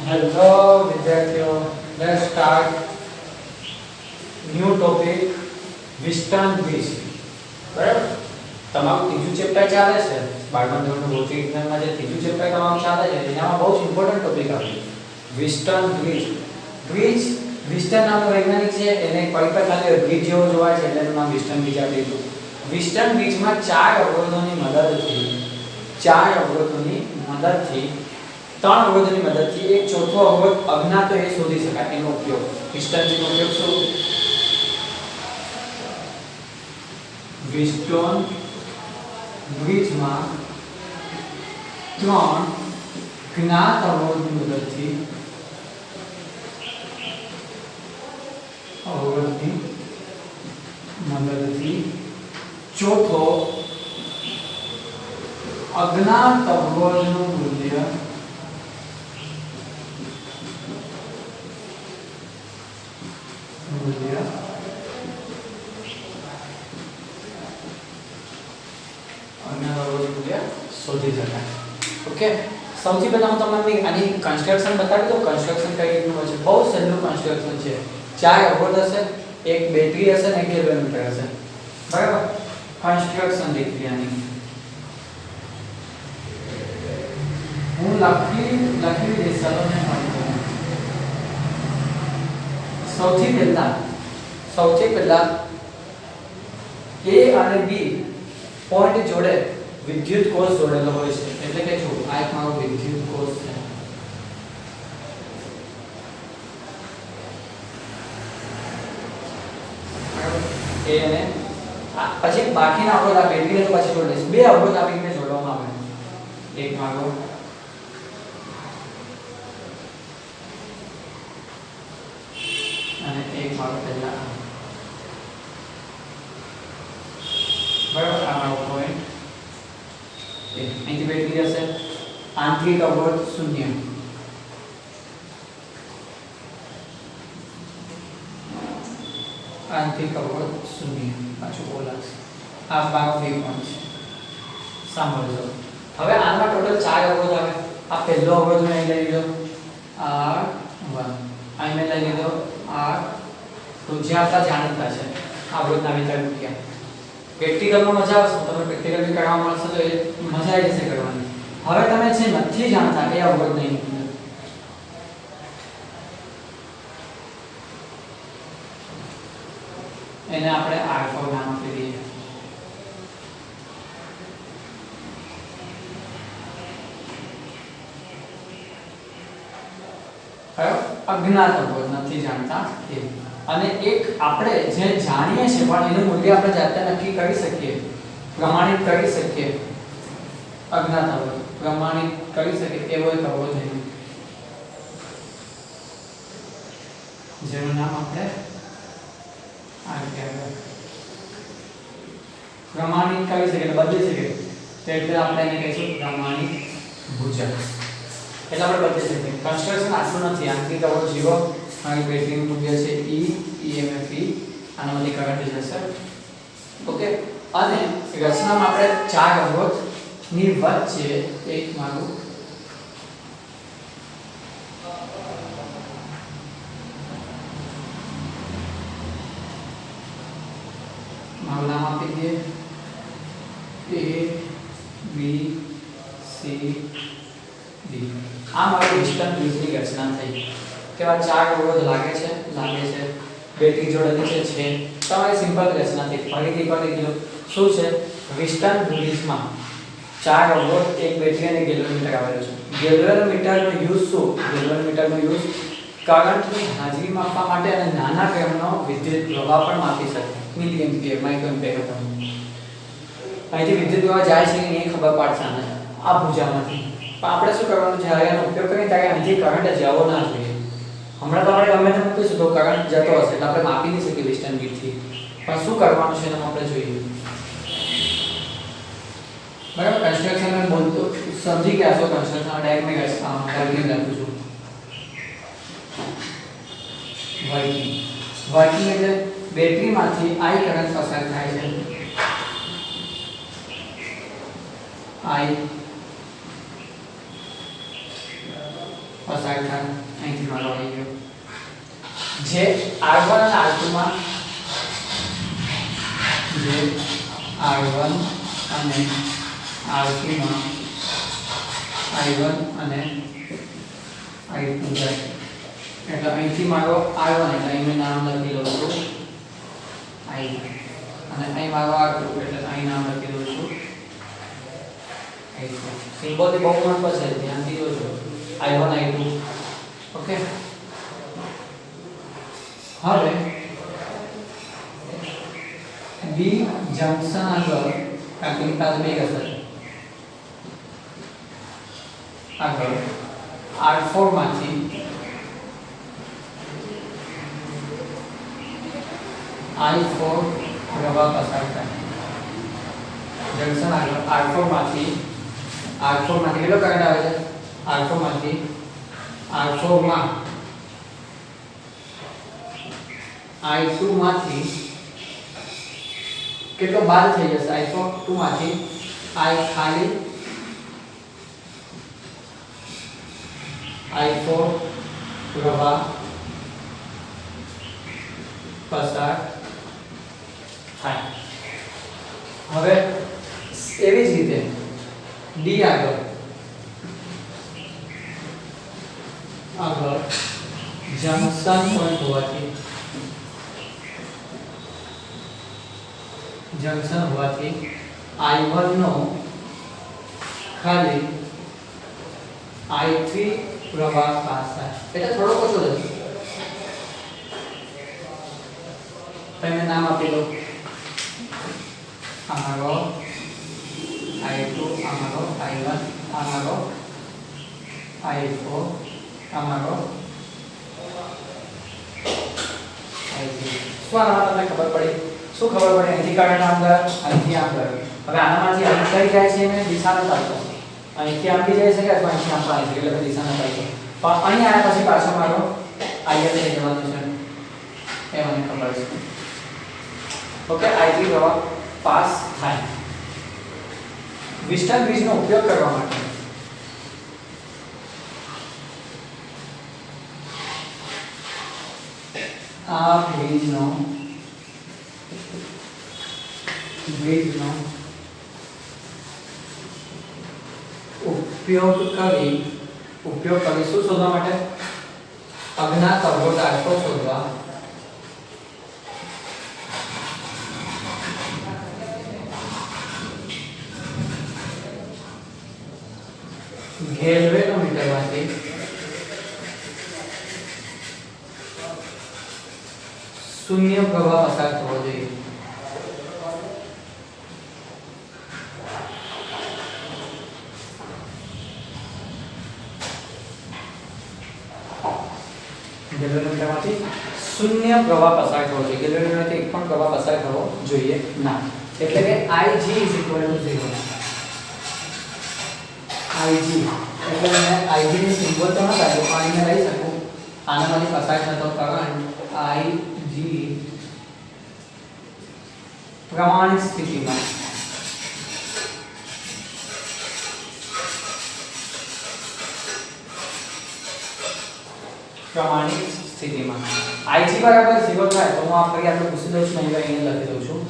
Hello, વિદ્યાર્થીઓ. Let's start new topic Western Greece. બરાબર? તમારું ત્રીજું ચેપ્ટર ચાલે છે. 12મા ધોરણનું ભૌતિક વિજ્ઞાનમાં જે ત્રીજું ચેપ્ટર તમારું ચાલે છે એનામાં બહુ ઇમ્પોર્ટન્ટ ટોપિક આવે છે. Western Greece. Greece વિસ્ટન નામનો વૈજ્ઞાનિક છે, એને કલ્પના ખાલી ગ્રીક જેવો જોવાય છે એટલે એનું નામ વિસ્ટન ગ્રીક આપી દીધું. વિસ્ટન ગ્રીકમાં ચાર અવરોધોની મદદથી એક ચોથો અવરોધ અજ્ઞાત એ શોધી શકાય એનો ઉપયોગ. વિસ્ટન ગ્રીકનો ઉપયોગ શું? વિસ્ટન ગ્રીકમાં ત્રણ જ્ઞાત અવરોધની મદદથી ચોથો અજ્ઞાત અવરોધનું મૂલ્ય શોધી શકાય. ઓકે, સૌથી પહેલા હું તમને આની કન્સ્ટ્રક્શન બતાવી દઉં. કન્સ્ટ્રક્શન કઈ રીતનું હોય છે? બહુ સહેલું કન્સ્ટ્રક્શન છે. ચાર અવરોધ હશે, એક બેટરી હશે ને એક કેલોમીટર હશે. બરાબર? કન્સ્ટ્રક્શન દેખીએ આની. હું લખી દઈશ. ચાલો ને સૌથી પહેલા A અને B પોઈન્ટ જોડે વિદ્યુત કોષ જોડેલો હોય છે. એટલે કે જો આ એક મારો વિદ્યુત કોષ છે. એ અને પછી બાકીના અવરોધ આ બેટરીને તો પછી જોડે છે. બે અવરોધ આપીને જોડવામાં આવે. એક મારો અને એક મારો પહેલા. બરાબર? આ મારો પોઈન્ટ અહીંથી બેટરી હશે. આંતરિક અવરોધ 0. આંતરિક અવરોધ 0 પાછું બોલાશે. આ ભાગ બી પણ છે. સાંભળજો. હવે આમાં ટોટલ 4 અવરોધ આવે. આ પહેલો અવરોધ મેં લઈ લીધો R1. અહીં મેં લઈ લીધો R. તો જે આપણા જાણીતા છે અવરોધના વિતરણ મૂક્યા. પ્રેક્ટિકલમાં મજા આવશે. તમે પ્રેક્ટિકલ બી કરવા મળશે તો એ મજા આવી જશે કરવાની. હવે તમે જે નથી જાણતા એ અવરોધ નહીં મૂક્યો. એને આપણે R4 નામ આપી દઈએ. અજ્ઞાત અવરોધ નથી જાણતા એ. અને એક આપણે જે જાણીએ છીએ પણ એનું મૂલ્ય આપણે જાતે નક્કી કરી શકીએ, પ્રમાણિત કરી શકીએ. અજ્ઞાત અવરોધ પ્રમાણિત કરી શકીએ એવો એક અવરોધ છે જેનું નામ આપણે પ્રમાણિત કરી શકીએ, બદલી શકીએ. એટલે આપણે એને કહીશું પ્રમાણિત ભુજક. એટલે આપણે બદલી શકીએ. કન્સ્ટ્રક્શન આટલું નથી. આંતરિક અવરોધ 0, મારી બેટરીનું મૂલ્ય છે E, EMF E, આનામાંથી કરંટ જશે. ઓકે, અને રચનામાં આપણે 4 અવરોધની વચ્ચે એક મારું નામ આપી દઈએ. A, B, C, D. આ મારી વિસ્ટન ગ્રીકની રચના થઈ. કેવા 4 અવરોધ લાગે છે. બેટરી જોડેલી છે. તમારી સિમ્પલ રચના થઈ. ફરીથી કરી દો. શું છે? વિસ્ટન ગ્રીકમાં 4 અવરોધ, એક બેટરી અને ગેલ્વેનોમીટર આવેલું છે. ગેલ્વેનોમીટરનો યુઝ શું? ગેલ્વેનોમીટરનો યુઝ કરંટની હાજરી માપવા માટે અને નાના ક્રમનો વિદ્યુત પ્રવાહ પણ માપી શકે. મિલી એમ્પિયર, માઇક્રો એમ્પિયર હતો. અહીંથી વિદ્યુત પ્રવાહ જાય છે કે નહીં ખબર પડશે આને આ ભુજામાંથી. પણ આપણે શું કરવાનું છે? આનો ઉપયોગ કરીને ત્યારે અહીંથી કરંટ જવો ના જોઈએ. હમણાં તો આપણે ગમે તેમ મૂકીશું તો કરંટ જતો હશે એટલે આપણે માપી નહીં શકીએ વિસ્ટન ગ્રીકથી. પણ શું કરવાનું છે એનું આપણે જોઈએ. બરાબર? કન્સ્ટ્રક્શન મેં બોલતો સમજી ગયા છો. કન્સ્ટ્રક્શન ડાયરેક્ટ મેં વર્કિંગ લખું છું. વર્કિંગ એટલે બેટરીમાંથી I કરંટ પસાર થાય છે. I પસાર થાય અહીંથી મારો આવી ગયો જે r1 અને r2 માં જે r1 અને r2 માં i1 અને i2 જાય એટલે અહીંથી મારો r1 એટલે અહીં મેં નામ લખી લઉં છું i1 અને અહીં મારો r2 એટલે અહીં નામ લખી દઉં છું i2 સિમ્બોલ થી બહુ મહત્વ છે ધ્યાનથી જોજો i1 i2 ઓકે હવે B જંકશન આગળ કાકીની પાસે બે હશે આગળ R4 માંથી I4 પ્રવાહ પસાર થાય જંકશન આગળ R4 માંથી કેટલો કરંટ આવે છે R4 માંથી R4 માં I2 માંથી કેટલો બાદ થઈ જશે I2 માંથી I ખાલી I4 પ્રવાહ પસાર થાય હવે એવી જ રીતે D આગળ જંકશન પોઈન્ટ હોવાથી I1 નો ખાલી I3 પ્રવાહ પાસ થાય એટલે થોડો ઓછો થશે તમે નામ આપી દો અમારો I2 અમારો I1 અમારો I4 અમારો I3 શું આમાં તમને ખબર પડી શું ખબર પડે અહીંથી કરંટ આમ ગયો અહીંથી આમ ગયો હવે આનામાંથી અહીં કઈ જાય છે એને દિશા ન પાડતો અહીંથી આમ બી જઈ શકે અથવા અહીંથી આમ પાડી શકે એટલે દિશા ન પાડતો પણ અહીં આયા પછી પાછો મારો IL થઈ જવાનું છે એ મને ખબર છે ઓકે I3 પ્રવાહ પાસ થાય વિસ્ટન બ્રિજનો ઉપયોગ કરવા માટે આ બ્રિજનો ઉપયોગ કરી શું શોધવા માટે અજ્ઞાત અવરોધકો શોધવા ગેલ્વેનોમીટર માંથી શૂન્ય પ્રવાહ પસાર થવો જોઈએ ગેલ્વેનોમીટરમાંથી શૂન્ય પ્રવાહ પસાર થવો જોઈએ ગેલ્વેનોમીટરમાંથી એક પણ પ્રવાહ પસાર થવો જોઈએ ના એટલે કે Ig 0 Ig એટલે મેં Ig ની સિમ્બોલ તો ન લાગ્યો પણ અહીંયા લઈ શકું આનામાંથી પસાર થતો કરંટ Ig પ્રમાણિત સ્થિતિમાં Ig બરાબર 0 થાય તો હું આ ફરી આપણે પૂછી દઉં છું અહીં અહીંયા લખી દઉં છું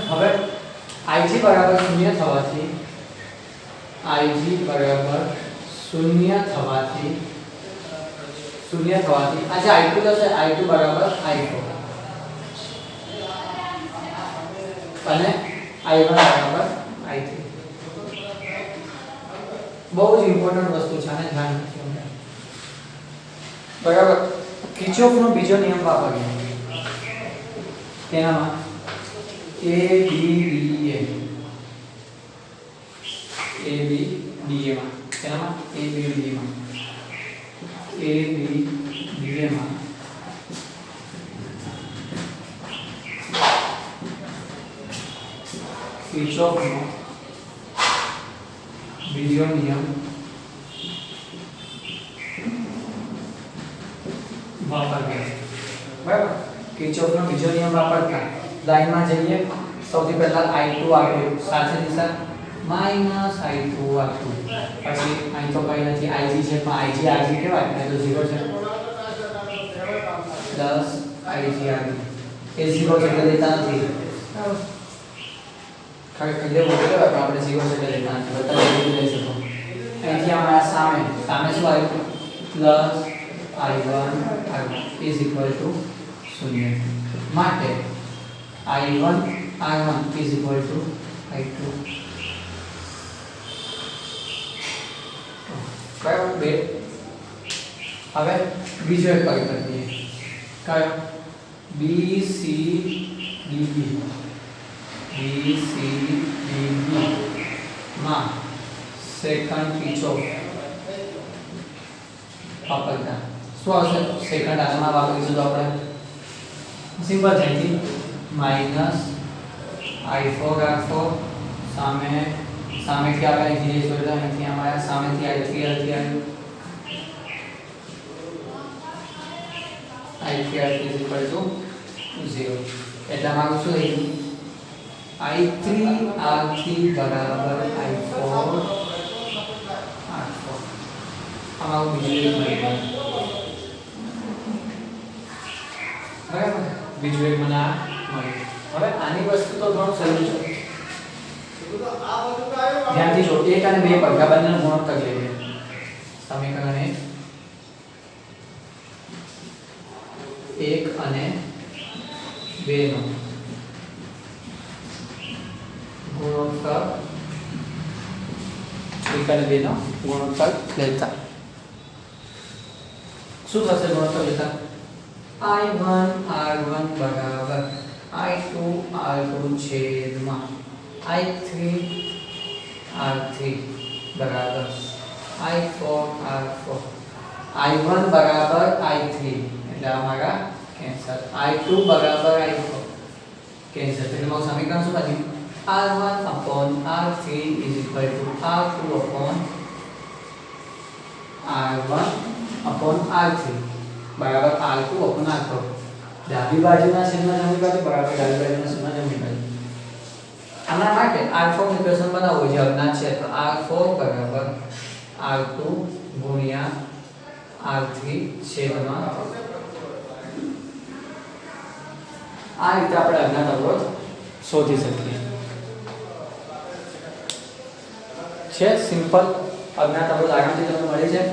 હવે Ig બરાબર 0 થવાથી આજે I2 થશે I2 બરાબર I4 અને I1 બરાબર I3 બહુ જ ઇમ્પોર્ટન્ટ વસ્તુ છે આને ધ્યાન રાખજો બરાબર કિર્ચોફનો બીજો નિયમ વાપરીએ તેનામાં ABDA માં તેનામાં ABDA માં કિર્ચોફનો બીજો નિયમ વાપરતા, બરાબર. કિર્ચોફનો બીજો નિયમ વાપરતા લાઈનમાં જઈએ, સૌથી પહેલા I2 R2 સાથે દિશા -I2 R2, પછી અહીં તો કઈ નથી, Ig છે પણ Ig Rg કહેવાય એટલે તો 0 છે, પ્લસ Ig Rg એ 0 છે એટલે લેતા નથી, બરાબર. ખરેખર લેવો પડે પણ આપણે 0 છે એટલે લેતા નથી, બધા બધું લઈ શકો. અહીંથી અમારા સામે સામે શું આવ્યું, plus I1 R1 is equal to 0 માટે I1 R1 is equal to I2. કયો બે. હવે બીજો એક કરી દઈએ, કયો BCDB માં સેકન્ડ કિર્ચોફ વાપરતા શું આવશે, સેકન્ડ આમાં વાપરીશું તો આપણે સિમ્પલ છે, -I4 R4 સામે સામેથી આપણે અહીંથી જઈશું એટલે અહીંથી અમારા સામેથી I3 આવ્યું, I3 is equal to 0 એટલે મારું શું થઈ ગયું, I3 R3 બરાબર I4 R4. અમારું બીજું એક મળી ગયું, બરાબર. બીજું એક મને આ મળ્યું. હવે આની વસ્તુ તો ઘણું સહેલું છે, ધ્યાનથી જો, 1 અને 2 પડઘા બંનેનો ગુણોત્તર લઈએ, સમીકરણ 1 અને 2 નો ગુણોત્તર, 1 અને 2 નો ગુણોત્તર લેતા શું થશે, ગુણોત્તર લેતા I1 R1 બરાબર I2 R2 છેદમાં I3 R3 બરાબર I4 R4. I1 બરાબર I3 એટલે અમારા કેન્સલ, I2 બરાબર I4 કેન્સલ, એટલે મારું સમીકરણ શું બન્યું, R1 upon R3 is equal to R2 upon R1 upon R3 બરાબર R2 upon R4. ડાબી બાજુના છેદમાં જમણી બાજુ બરાબર ડાબી બાજુના છેદમાં જમણી બાજુ. આના માટે R4 ઇક્વેશન બનાવવું જે અજ્ઞાત છે તો R4 બરાબર R2 ગુણ્યા R3 છેદમાં, આ રીતે આપણે અજ્ઞાત અવરોધ શોધી શકીએ. છે સિમ્પલ અજ્ઞાત અવરોધ આરામથી તમને મળી જાય.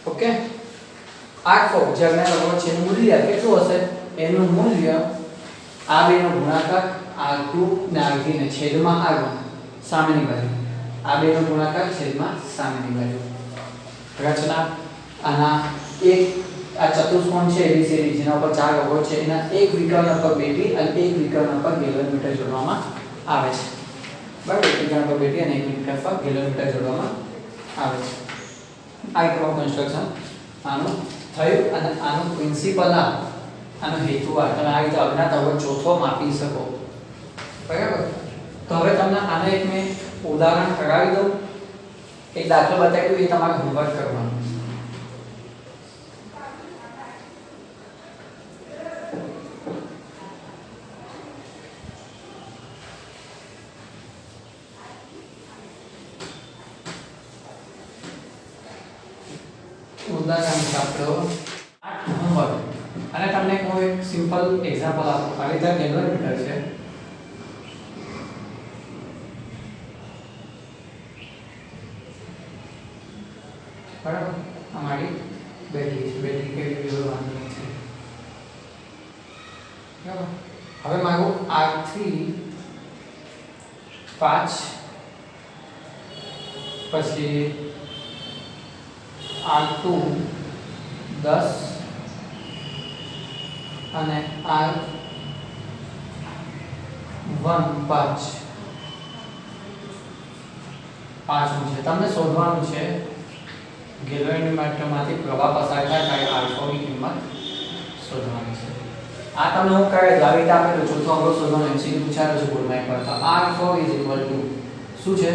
ઓકે, R4 જે અજ્ઞાત અવરોધ છે એનું મૂલ્ય કેટલું હશે, એનું મૂલ્ય આ બેનો ગુણાકાર R2 ને R3 ને છેદમાં R1 સામેની બાજુ, આ બેનો ગુણાકાર છેદમાં સામેની બાજુ. રચના આના એક આ ચતુષ્કોણ છે ABCD જેના ઉપર 4 અવરોધ છે, એના એક વિકર્ણ પર બેટી અને એક વિકર્ણ પર ગેલોમીટર જોડવામાં આવે છે. બરાબર, એક વિકર્ણ પર બેટી અને એક વિકર્ણ પર ગેલોમીટર જોડવામાં આવે છે. આ એકમ કન્સ્ટ્રક્શન આનું થયું અને આનું પ્રિન્સિપલ આનો હેતુ તમે આ રીતે અજ્ઞાત અવરોધ ચોથો માપી શકો. બરાબર, તો હવે તમને આને એક મેં ઉદાહરણ કરાવી દઉં, એક દાખલો બતાવી દઉં, એ તમારે હોમવર્ક કરવાનું. ઉદાહરણ આપણો હોમવર્ક, અને તમને કોઈ એક સિમ્પલ એક્ઝામ્પલ આપો. આ રીતે ગેલોમીટર છે, બરાબર, અમારી બેટરી છે, બેટરી કેવી જોડવાની છે. બરાબર, હવે મારું R3 5 પછી R2 10 અને R1 5 પાંચમું છે. તમને શોધવાનું છે ગેલોમીટરમાંથી પ્રવાહ પસાર થાય R4 ની કિંમત શોધવાની છે. આ તમને હું કહે આવી રીતે આપેલું ચોથો અવરોધ શોધવાનો MCQ પૂછાયો છે બોર્ડમાં એક વાર. R4 is equal to શું છે,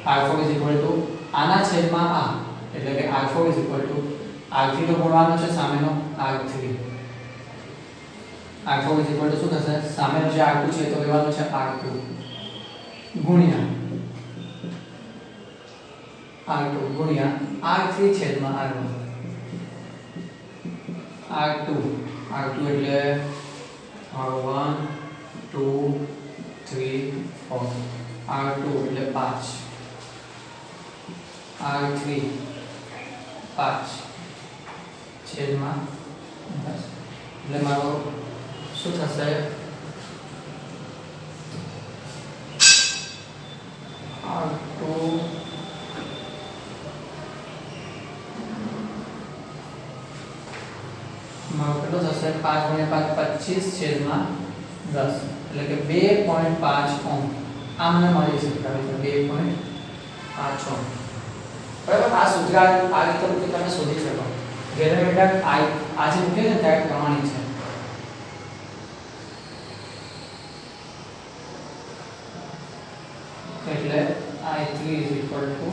r4 ઇઝ ઇક્વલ ટુ આના છેદમાં આ એટલે કે r4 is equal to r3 તો ગુણવાનો છે સામેનો r3 r4 is equal to શું થશે સામેનો જે r2 છે તો લેવાનો છે r2 ગુણ્યા r2 ગુણ્યા r3 છેદમાં r1 r2 એટલે r1 2 3 4 r2 એટલે 5 r3 5 છેદમાં 10 એટલે મારો શું થશે r2 મારો કેટલો થશે 5 × 5 25 છેદમાં 10 એટલે કે 2.5 ઓહ્મ આ મને મળી શકે છે 2.5 ઓહ્મ બરાબર આ સૂત્ર આ રીતે તમે શોધી શકો ગેલેરીમીટર આ જે મૂકે છે તે પ્રમાણિત છે એટલે I3 is equal to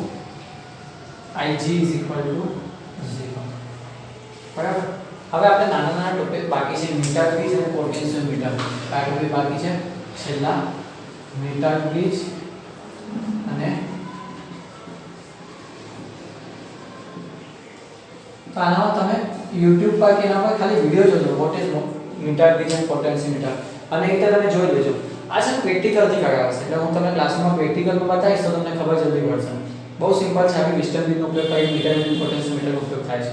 Ig is equal to 0 બરાબર હવે આપણે નાના ટોપિક બાકી છે મીટર બ્રિજ અને પોટેન્શિયોમીટર આ ટોપિક બાકી છે છેલ્લા મીટર બ્રિજ અને તો આનો તમે YouTube પર કે એના પર ખાલી વિડિયો જોજો વોટ ઇઝ મીટર બ્રિજ અને પોટેન્શિયોમીટર અને એક તમે જોઈ લેજો આ છે પ્રેક્ટિકલ થી કરાવશે એટલે હું તમને ક્લાસમાં પ્રેક્ટિકલ માં બતાવીશ તો તમને ખબર જલ્દી પડશે બહુ સિમ્પલ છે આપણે ડિસ્ટન્સ બ્રિજનો ઉપયોગ કરીને મીટર બ્રિજ પોટેન્શિયોમીટરનો ઉપયોગ થાય છે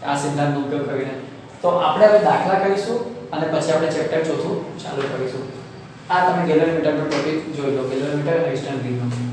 આ સિદ્ધાંતનો ઉપયોગ કરીને તો આપણે હવે દાખલા કરીશું અને પછી આપણે ચેપ્ટર ચોથું ચાલુ કરીશું આ તમે ગેલેરીમીટરનો ટોપિક જોઈ લો ગેલેરીમીટર અને ડિસ્ટન્સ બ્રિજનો